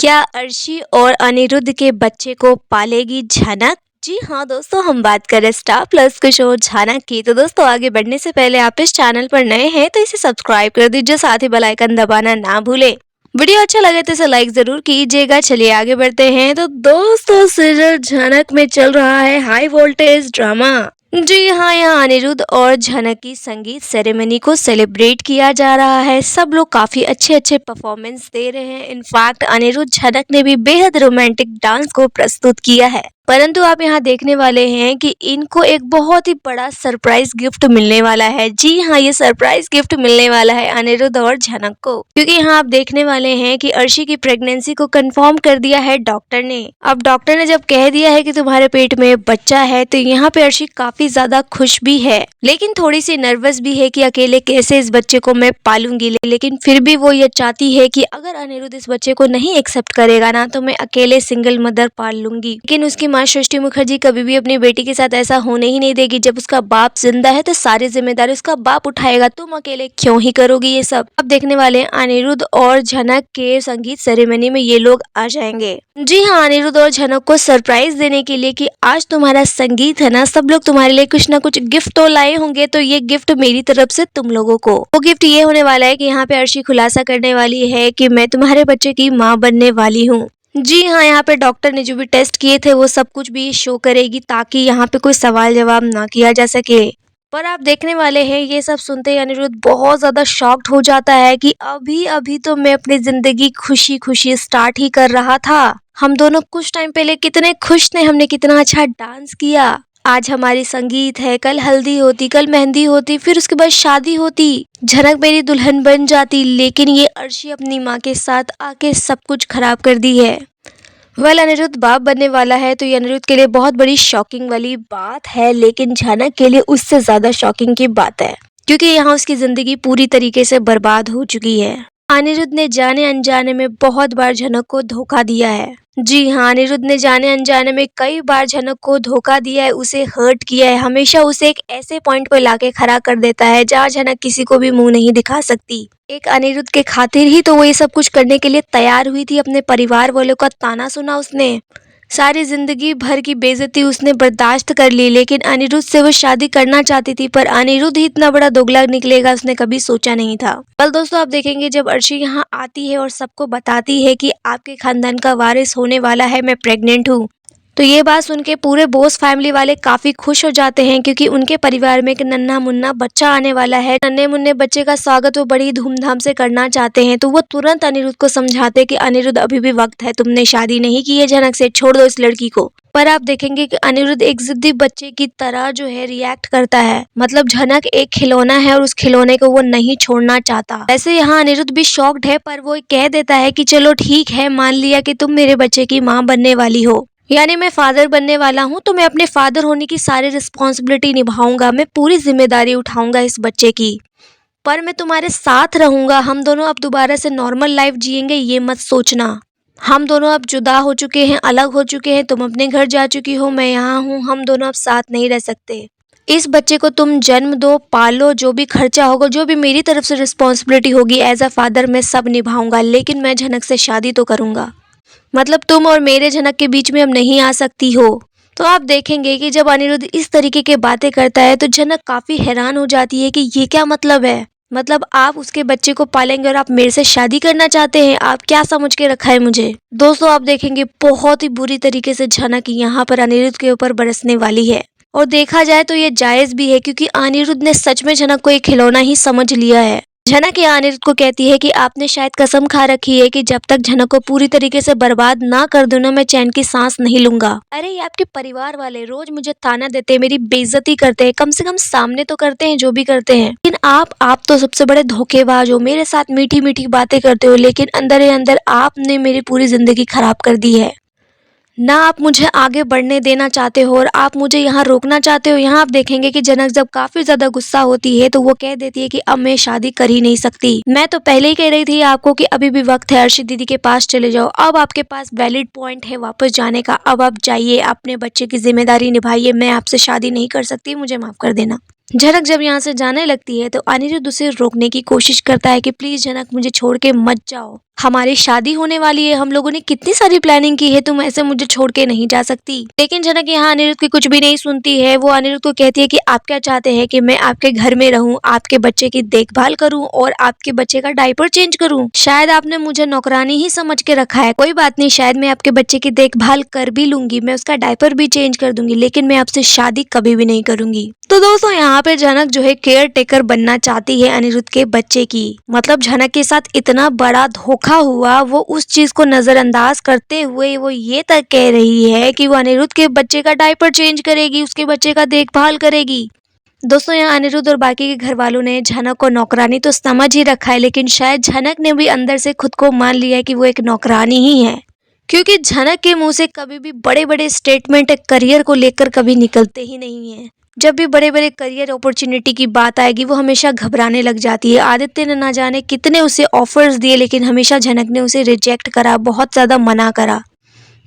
क्या अर्शी और अनिरुद्ध के बच्चे को पालेगी झनक? जी हाँ दोस्तों, हम बात करें स्टार प्लस के शो झनक की। तो दोस्तों, आगे बढ़ने से पहले आप इस चैनल पर नए हैं तो इसे सब्सक्राइब कर दीजिए, साथ ही बेल आइकन दबाना ना भूलें। वीडियो अच्छा लगे तो इसे लाइक जरूर कीजिएगा। चलिए आगे बढ़ते हैं। तो दोस्तों, सीरियल झनक में चल रहा है हाई वोल्टेज ड्रामा। जी हाँ, यहाँ अनिरुद्ध और झनक की संगीत सेरेमनी को सेलिब्रेट किया जा रहा है। सब लोग काफी अच्छे अच्छे परफॉर्मेंस दे रहे हैं। इनफैक्ट अनिरुद्ध झनक ने भी बेहद रोमांटिक डांस को प्रस्तुत किया है। परंतु आप यहाँ देखने वाले हैं कि इनको एक बहुत ही बड़ा सरप्राइज गिफ्ट मिलने वाला है। जी हाँ, ये सरप्राइज गिफ्ट मिलने वाला है अनिरुद्ध और झनक को, क्योंकि यहाँ आप देखने वाले हैं कि अर्शी की प्रेगनेंसी को कंफर्म कर दिया है डॉक्टर ने। अब डॉक्टर ने जब कह दिया है कि तुम्हारे पेट में बच्चा है, तो यहाँ पे अर्शी काफी ज्यादा खुश भी है, लेकिन थोड़ी सी नर्वस भी है कि अकेले कैसे इस बच्चे को मैं पालूंगी। लेकिन फिर भी वो ये चाहती है कि अगर अनिरुद्ध इस बच्चे को नहीं एक्सेप्ट करेगा ना, तो मैं अकेले सिंगल मदर पाल लूंगी। लेकिन उसकी माँ सृष्टि मुखर्जी कभी भी अपनी बेटी के साथ ऐसा होने ही नहीं देगी। जब उसका बाप जिंदा है तो सारी जिम्मेदारी उसका बाप उठाएगा, तुम अकेले क्यों ही करोगी ये सब। अब देखने वाले हैं अनिरुद्ध और झनक के संगीत सेरेमनी में ये लोग आ जाएंगे। जी हाँ, अनिरुद्ध और झनक को सरप्राइज देने के लिए कि आज तुम्हारा संगीत है ना, सब लोग तुम्हारे लिए कुछ ना कुछ गिफ्ट तो लाए होंगे, तो ये गिफ्ट मेरी तरफ से तुम लोगों को। वो गिफ्ट ये होने वाला है कि यहाँ पे अर्शी खुलासा करने वाली है कि मैं तुम्हारे बच्चे की माँ बनने वाली हूँ। जी हाँ, यहाँ पे डॉक्टर ने जो भी टेस्ट किए थे वो सब कुछ भी शो करेगी, ताकि यहाँ पे कोई सवाल जवाब ना किया जा सके। पर आप देखने वाले हैं, ये सब सुनते ही अनिरुद्ध बहुत ज्यादा शॉक्ड हो जाता है कि अभी अभी तो मैं अपनी जिंदगी खुशी खुशी स्टार्ट ही कर रहा था। हम दोनों कुछ टाइम पहले कितने खुश थे, हमने कितना अच्छा डांस किया। आज हमारी संगीत है, कल हल्दी होती, कल मेहंदी होती, फिर उसके बाद शादी होती, झनक मेरी दुल्हन बन जाती। लेकिन ये अर्शी अपनी माँ के साथ आके सब कुछ खराब कर दी है। अनिरुद्ध बाप बनने वाला है, तो ये अनिरुद्ध के लिए बहुत बड़ी शॉकिंग वाली बात है। लेकिन झनक के लिए उससे ज्यादा शॉकिंग की बात है, क्योंकि यहाँ उसकी जिंदगी पूरी तरीके से बर्बाद हो चुकी है। अनिरुद्ध ने जाने अनजाने में बहुत बार झनक को धोखा दिया है। जी हाँ, अनिरुद्ध ने जाने अनजाने में कई बार झनक को धोखा दिया है, उसे हर्ट किया है। हमेशा उसे एक ऐसे पॉइंट पर लाके खड़ा कर देता है जहाँ झनक किसी को भी मुंह नहीं दिखा सकती। एक अनिरुद्ध के खातिर ही तो वो ये सब कुछ करने के लिए तैयार हुई थी। अपने परिवार वालों का ताना सुना उसने, सारी जिंदगी भर की बेइज्जती उसने बर्दाश्त कर ली। लेकिन अनिरुद्ध से वो शादी करना चाहती थी, पर अनिरुद्ध ही इतना बड़ा दोगला निकलेगा उसने कभी सोचा नहीं था। कल दोस्तों आप देखेंगे जब अर्शी यहाँ आती है और सबको बताती है कि आपके खानदान का वारिस होने वाला है, मैं प्रेग्नेंट हूँ, तो ये बात सुन के पूरे बोस फैमिली वाले काफी खुश हो जाते हैं, क्योंकि उनके परिवार में एक नन्हा मुन्ना बच्चा आने वाला है। नन्हे मुन्ने बच्चे का स्वागत वो बड़ी धूमधाम से करना चाहते हैं। तो वो तुरंत अनिरुद्ध को समझाते कि अनिरुद्ध अभी भी वक्त है, तुमने शादी नहीं की है झनक से, छोड़ दो इस लड़की को। पर आप देखेंगे कि अनिरुद्ध एक जिद्दी बच्चे की तरह जो है रिएक्ट करता है। मतलब झनक एक खिलौना है और उस खिलौने को वो नहीं छोड़ना चाहता। वैसे यहाँ अनिरुद्ध भी शॉक्ड है, पर वो कह देता है कि चलो ठीक है, मान लिया कि तुम मेरे बच्चे की माँ बनने वाली हो, यानी मैं फादर बनने वाला हूँ, तो मैं अपने फादर होने की सारी रिस्पॉन्सिबिलिटी निभाऊंगा, मैं पूरी जिम्मेदारी उठाऊंगा इस बच्चे की। पर मैं तुम्हारे साथ रहूंगा, हम दोनों अब दोबारा से नॉर्मल लाइफ जिएंगे, ये मत सोचना। हम दोनों अब जुदा हो चुके हैं, अलग हो चुके हैं, तुम अपने घर जा चुकी हो, मैं यहाँ हूँ, हम दोनों अब साथ नहीं रह सकते। इस बच्चे को तुम जन्म दो, पालो, जो भी खर्चा होगा, जो भी मेरी तरफ से रिस्पॉन्सिबिलिटी होगी एज अ फादर, मैं सब निभाऊंगा। लेकिन मैं झनक से शादी तो करूंगा, मतलब तुम और मेरे झनक के बीच में अब नहीं आ सकती हो। तो आप देखेंगे कि जब अनिरुद्ध इस तरीके की बातें करता है तो झनक काफी हैरान हो जाती है कि ये क्या मतलब है। मतलब आप उसके बच्चे को पालेंगे और आप मेरे से शादी करना चाहते हैं, आप क्या समझ के रखा है मुझे। दोस्तों आप देखेंगे बहुत ही बुरी तरीके से झनक यहाँ पर अनिरुद्ध के ऊपर बरसने वाली है। और देखा जाए तो ये जायज भी है, क्योंकि अनिरुद्ध ने सच में झनक को एक खिलौना ही समझ लिया है। झनक यहाँ अनिरुद्ध को कहती है कि आपने शायद कसम खा रखी है कि जब तक झनक को पूरी तरीके से बर्बाद ना कर दूं ना, मैं चैन की सांस नहीं लूंगा। अरे ये आपके परिवार वाले रोज मुझे ताना देते हैं, मेरी बेइज्जती करते हैं, कम से कम सामने तो करते हैं जो भी करते हैं। लेकिन आप तो सबसे बड़े धोखेबाज हो, मेरे साथ मीठी मीठी बातें करते हो, लेकिन अंदर ही अंदर आपने मेरी पूरी जिंदगी खराब कर दी है। ना आप मुझे आगे बढ़ने देना चाहते हो और आप मुझे यहाँ रोकना चाहते हो। यहाँ आप देखेंगे कि झनक जब काफी ज्यादा गुस्सा होती है तो वो कह देती है कि अब मैं शादी कर ही नहीं सकती। मैं तो पहले ही कह रही थी आपको कि अभी भी वक्त है, अर्शी दीदी के पास चले जाओ, अब आपके पास वैलिड पॉइंट है वापस जाने का, अब आप जाइए, अपने बच्चे की जिम्मेदारी निभाइए, मैं आपसे शादी नहीं कर सकती, मुझे माफ कर देना। झनक जब यहाँ से जाने लगती है तो अनिरुद्ध उसे रोकने की कोशिश करता है कि प्लीज झनक मुझे छोड़ के मत जाओ। हमारी शादी होने वाली है, हम लोगों ने कितनी सारी प्लानिंग की है, तुम ऐसे मुझे छोड़ के नहीं जा सकती। लेकिन झनक यहाँ अनिरुद्ध की कुछ भी नहीं सुनती है। वो अनिरुद्ध को कहती है कि आप क्या चाहते हैं कि मैं आपके घर में रहूं, आपके बच्चे की देखभाल करूं और आपके बच्चे का डायपर चेंज करूं। शायद आपने मुझे नौकरानी ही समझ के रखा है। कोई बात नहीं, शायद मैं आपके बच्चे की देखभाल कर भी लूंगी, मैं उसका डायपर भी चेंज कर दूंगी, लेकिन मैं आपसे शादी कभी भी नहीं करूंगी। तो दोस्तों यहाँ पे झनक जो है केयर टेकर बनना चाहती है अनिरुद्ध के बच्चे की। मतलब झनक के साथ इतना बड़ा धोखा हुआ, वो उस चीज को नजरअंदाज करते हुए वो ये तक कह रही है कि वो अनिरुद्ध के बच्चे का डायपर चेंज करेगी, उसके बच्चे का देखभाल करेगी। दोस्तों यहाँ अनिरुद्ध और बाकी के घर वालों ने झनक को नौकरानी तो समझ ही रखा है, लेकिन शायद झनक ने भी अंदर से खुद को मान लिया है कि वो एक नौकरानी ही है, क्योंकि झनक के मुंह से कभी भी बड़े बड़े स्टेटमेंट करियर को लेकर कभी निकलते ही नहीं है। जब भी बड़े बड़े करियर अपॉर्चुनिटी की बात आएगी वो हमेशा घबराने लग जाती है। आदित्य ने ना जाने कितने उसे ऑफर्स दिए, लेकिन हमेशा झनक ने उसे रिजेक्ट करा, बहुत ज्यादा मना करा।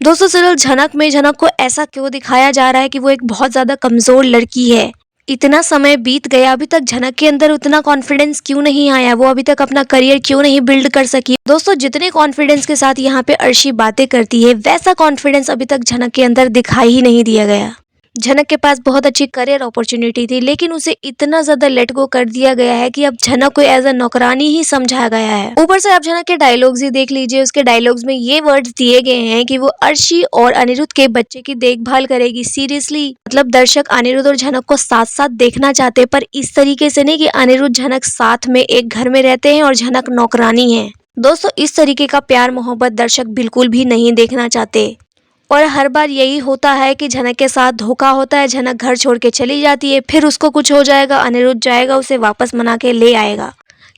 दोस्तों सिर्फ झनक को ऐसा क्यों दिखाया जा रहा है कि वो एक बहुत ज्यादा कमजोर लड़की है। इतना समय बीत गया, अभी तक झनक के अंदर उतना कॉन्फिडेंस क्यों नहीं आया, वो अभी तक अपना करियर क्यों नहीं बिल्ड कर सकी। दोस्तों जितने कॉन्फिडेंस के साथ यहाँ पे अर्शी बातें करती है, वैसा कॉन्फिडेंस अभी तक झनक के अंदर दिखाई ही नहीं दिया गया। झनक के पास बहुत अच्छी करियर अपॉर्चुनिटी थी, लेकिन उसे इतना ज्यादा लेट गो कर दिया गया है कि अब झनक को एज अ नौकरानी ही समझा गया है। ऊपर से आप झनक के डायलॉग्स ही देख लीजिए, उसके डायलॉग्स में ये वर्ड्स दिए गए हैं कि वो अर्शी और अनिरुद्ध के बच्चे की देखभाल करेगी। सीरियसली, मतलब दर्शक अनिरुद्ध और झनक को साथ साथ देखना चाहते, पर इस तरीके से नहीं कि अनिरुद्ध झनक साथ में एक घर में रहते हैं और झनक नौकरानी है। दोस्तों इस तरीके का प्यार मोहब्बत दर्शक बिल्कुल भी नहीं देखना चाहते, और हर बार यही होता है कि झनक के साथ धोखा होता है, झनक घर छोड़ के चली जाती है, फिर उसको कुछ हो जाएगा, अनिरुद्ध जाएगा उसे वापस मना के ले आएगा।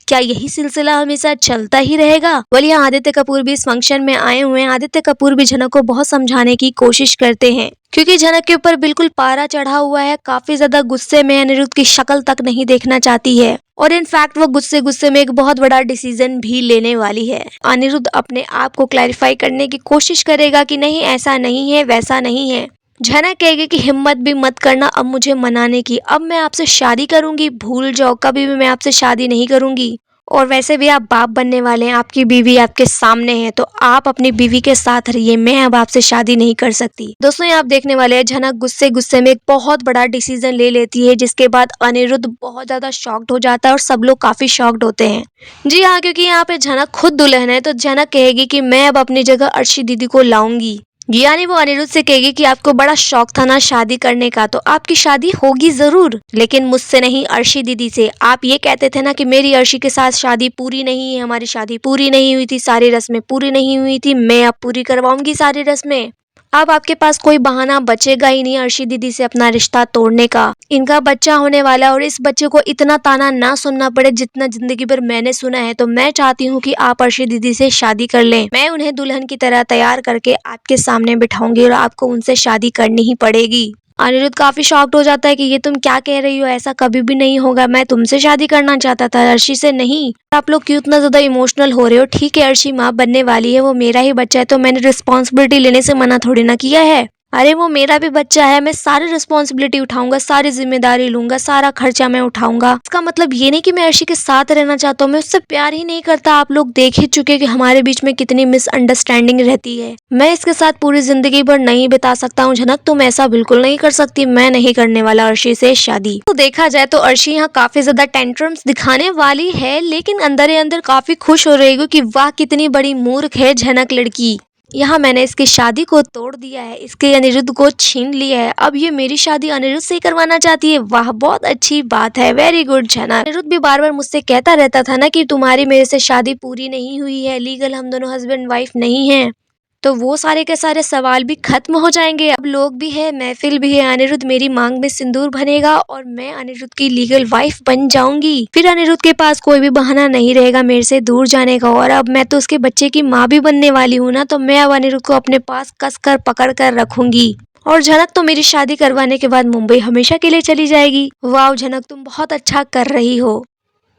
क्या यही सिलसिला हमेशा चलता ही रहेगा? बोलिए आदित्य कपूर भी इस फंक्शन में आए हुए हैं। आदित्य कपूर भी झनक को बहुत समझाने की कोशिश करते हैं, क्योंकि झनक के ऊपर बिल्कुल पारा चढ़ा हुआ है, काफी ज्यादा गुस्से में, अनिरुद्ध की शक्ल तक नहीं देखना चाहती है, और इनफैक्ट वो गुस्से गुस्से में एक बहुत बड़ा डिसीजन भी लेने वाली है। अनिरुद्ध अपने आप को क्लैरिफाई करने की कोशिश करेगा कि नहीं ऐसा नहीं है, वैसा नहीं है। झनक कहेगी कि हिम्मत भी मत करना अब मुझे मनाने की, अब मैं आपसे शादी करूंगी, भूल जाओ, कभी भी मैं आपसे शादी नहीं करूंगी। और वैसे भी आप बाप बनने वाले हैं, आपकी बीवी आपके सामने है, तो आप अपनी बीवी के साथ रहिए, मैं अब आपसे शादी नहीं कर सकती। दोस्तों यहाँ आप देखने वाले हैं झनक गुस्से गुस्से में एक बहुत बड़ा डिसीजन ले लेती है, जिसके बाद अनिरुद्ध बहुत ज्यादा शॉक्ड हो जाता है और सब लोग काफी शॉक्ड होते हैं। जी हाँ, क्योंकि यहाँ पे झनक खुद दुल्हन है, तो झनक कहेगी कि मैं अब अपनी जगह अर्शी दीदी को लाऊंगी। यानी वो अनिरुद्ध से कहेगी कि आपको बड़ा शौक था ना शादी करने का, तो आपकी शादी होगी जरूर, लेकिन मुझसे नहीं, अर्शी दीदी से। आप ये कहते थे ना कि मेरी अर्शी के साथ शादी पूरी नहीं है, हमारी शादी पूरी नहीं हुई थी, सारी रस्में पूरी नहीं हुई थी, मैं अब पूरी करवाऊंगी सारी रस्में। अब आपके पास कोई बहाना बचेगा ही नहीं अर्शी दीदी से अपना रिश्ता तोड़ने का। इनका बच्चा होने वाला है और इस बच्चे को इतना ताना ना सुनना पड़े जितना जिंदगी भर मैंने सुना है, तो मैं चाहती हूँ कि आप अर्शी दीदी से शादी कर लें। मैं उन्हें दुल्हन की तरह तैयार करके आपके सामने बिठाऊंगी और आपको उनसे शादी करनी ही पड़ेगी। अनिरुद्ध काफी शॉक्ड हो जाता है कि ये तुम क्या कह रही हो, ऐसा कभी भी नहीं होगा, मैं तुमसे शादी करना चाहता था, अर्शी से नहीं। आप लोग क्यों इतना ज्यादा इमोशनल हो रहे हो? ठीक है अर्शी माँ बनने वाली है, वो मेरा ही बच्चा है, तो मैंने रिस्पॉन्सिबिलिटी लेने से मना थोड़ी ना किया है। अरे वो मेरा भी बच्चा है, मैं सारी रिस्पॉन्सिबिलिटी उठाऊंगा, सारी जिम्मेदारी लूंगा, सारा खर्चा मैं उठाऊंगा। इसका मतलब ये नहीं कि मैं अर्शी के साथ रहना चाहता हूँ, मैं उससे प्यार ही नहीं करता। आप लोग देख ही चुके कि हमारे बीच में कितनी मिसअंडरस्टैंडिंग रहती है। मैं इसके साथ पूरी जिंदगी भर नहीं बिता सकता हूँ। झनक तुम ऐसा बिल्कुल नहीं कर सकती, मैं नहीं करने वाला अर्शी से शादी। तो देखा जाए तो अर्शी यहाँ काफी ज्यादा टेंट्रम्स दिखाने वाली है, लेकिन अंदर ही अंदर काफी खुश हो रही है कि वाह कितनी बड़ी मूर्ख है झनक लड़की। यहाँ मैंने इसकी शादी को तोड़ दिया है, इसके अनिरुद्ध को छीन लिया है, अब ये मेरी शादी अनिरुद्ध से ही करवाना चाहती है। वाह बहुत अच्छी बात है, वेरी गुड झनक। अनिरुद्ध भी बार बार मुझसे कहता रहता था ना कि तुम्हारी मेरे से शादी पूरी नहीं हुई है, लीगल हम दोनों हस्बैंड वाइफ नहीं हैं, तो वो सारे के सारे सवाल भी खत्म हो जाएंगे। अब लोग भी है, महफिल भी है, अनिरुद्ध मेरी मांग में सिंदूर भरेगा और मैं अनिरुद्ध की लीगल वाइफ बन जाऊंगी। फिर अनिरुद्ध के पास कोई भी बहाना नहीं रहेगा मेरे से दूर जाने का, और अब मैं तो उसके बच्चे की माँ भी बनने वाली हूँ ना, तो मैं अब अनिरुद्ध को अपने पास कस कर पकड़ कर रखूंगी। और झनक तो मेरी शादी करवाने के बाद मुंबई हमेशा के लिए चली जाएगी। वाह झनक तुम बहुत अच्छा कर रही हो।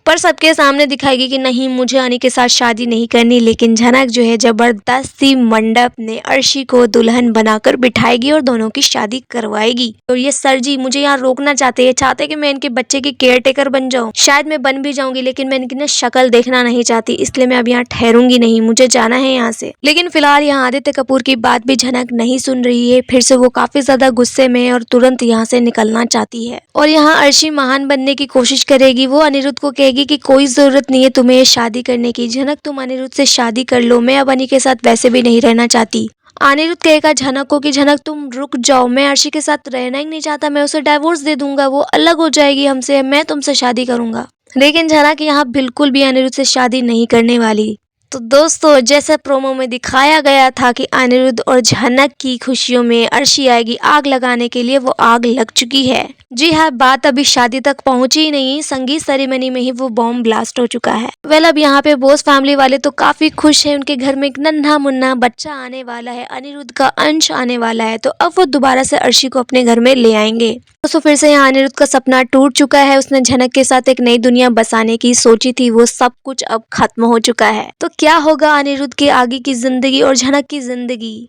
पर सबके सामने दिखाएगी कि नहीं, मुझे अनी के साथ शादी नहीं करनी। लेकिन झनक जो है जबरदस्ती मंडप में अर्शी को दुल्हन बनाकर बिठाएगी और दोनों की शादी करवाएगी। और ये सर जी मुझे यहाँ रोकना चाहते हैं, चाहते कि मैं इनके बच्चे की केयर टेकर बन जाऊँ। शायद मैं बन भी जाऊंगी, लेकिन मैं इनकी ना शक्ल देखना नहीं चाहती, इसलिए मैं अब यहाँ ठहरूंगी नहीं, मुझे जाना है यहाँ से। लेकिन फिलहाल यहाँ आदित्य कपूर की बात भी झनक नहीं सुन रही है। फिर से वो काफी ज्यादा गुस्से में और तुरंत यहाँ से निकलना चाहती है। और यहाँ अर्शी महान बनने की कोशिश करेगी। वो अनिरुद्ध को कहेगी कि कोई जरूरत नहीं है तुम्हें ये शादी करने की, झनक तुम अनिरुद्ध से शादी कर लो, मैं अब अनी के साथ वैसे भी नहीं रहना चाहती। अनिरुद्ध कहेगा झनक को कि झनक तुम रुक जाओ, मैं अर्शी के साथ रहना ही नहीं चाहता, मैं उसे डाइवोर्स दे दूंगा, वो अलग हो जाएगी हमसे, मैं तुमसे शादी करूंगा। लेकिन झनक यहाँ बिल्कुल भी अनिरुद्ध से शादी नहीं करने वाली। तो दोस्तों जैसे प्रोमो में दिखाया गया था कि अनिरुद्ध और झनक की खुशियों में अर्शी आएगी आग लगाने के लिए, वो आग लग चुकी है। जी हाँ, बात अभी शादी तक पहुंची ही नहीं, संगीत सेरेमनी में ही वो बॉम्ब ब्लास्ट हो चुका है। अब यहाँ पे बोस फैमिली वाले तो काफी खुश हैं, उनके घर में एक नन्हा मुन्ना बच्चा आने वाला है, अनिरुद्ध का अंश आने वाला है, तो अब वो दोबारा से अर्शी को अपने घर में ले आएंगे। तो फिर से यहाँ अनिरुद्ध का सपना टूट चुका है, उसने झनक के साथ एक नई दुनिया बसाने की सोची थी, वो सब कुछ अब खत्म हो चुका है। तो क्या होगा अनिरुद्ध की आगे की जिंदगी और झनक की जिंदगी?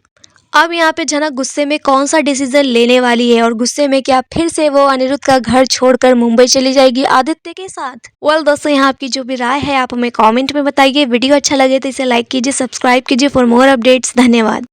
अब यहाँ पे झनक गुस्से में कौन सा डिसीजन लेने वाली है, और गुस्से में क्या फिर से वो अनिरुद्ध का घर छोड़कर मुंबई चली जाएगी आदित्य के साथ? दोस्तों यहाँ आपकी जो भी राय है आप हमें कमेंट में बताइए। वीडियो अच्छा लगे तो इसे लाइक कीजिए, सब्सक्राइब कीजिए फॉर मोर अपडेट्स। धन्यवाद।